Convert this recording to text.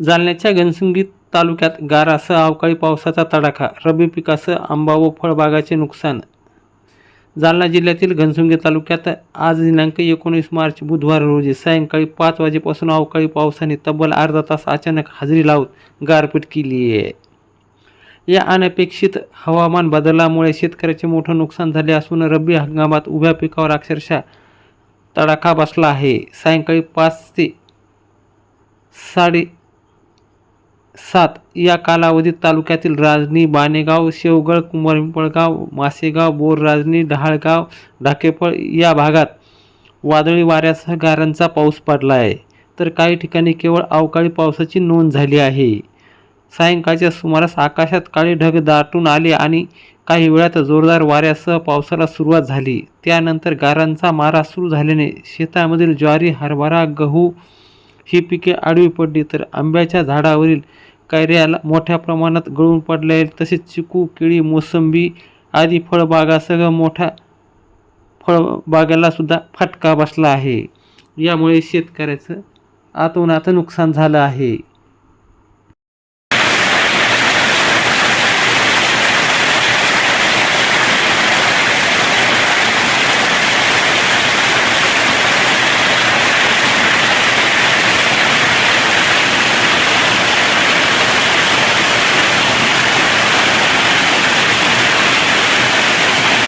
जालन्याच्या घनसंगी तालुक्यात गारासह अवकाळी पावसाचा तडाखा, रब्बी पिकासह आंबा व फळबागाचे नुकसान. जालना जिल्ह्यातील घनसंगी तालुक्यात आज दिनांक 19 मार्च बुधवार रोजी सायंकाळी 5 वाजेपासून अवकाळी पावसाने तब्बल अर्धा तास अचानक हजेरी लावून गारपीट केली आहे. या अनपेक्षित हवामान बदलामुळे शेतकऱ्याचे मोठे नुकसान झाले असून रब्बी हंगामात उभ्या पिकावर अक्षरशः तडाखा बसला आहे. सायंकाळी 5 ते 7:30 या कालावधीत तालुक्यातील राजनी, बाणेगाव, शेवगळ, कुंभारपिंपळगाव, मासेगाव, बोरराजनी, डहाळगाव, ढाकेफळ या भागात वादळी वाऱ्यासह गारांचा पाऊस पडला आहे, तर काही ठिकाणी केवळ अवकाळी पावसाची नोंद झाली आहे. सायंकाळच्या सुमारास आकाशात काळे ढग दाटून आले आणि काही वेळात जोरदार वाऱ्यासह पावसाला सुरुवात झाली. त्यानंतर गारांचा मारा सुरू झाल्याने शेतामधील ज्वारी, हरभरा, गहू ही पिके आडवी पडली, तर आंब्याच्या झाडावरील कैऱ्या मोठ्या प्रमाणात गळून पडल्या. तसेच चिकू, केळी, मोसंबी आदी फळबागासह मोठ्या फळबागाला सुद्धा फटका बसला आहे. यामुळे शेतकऱ्याचं अतोनात नुकसान झालं आहे.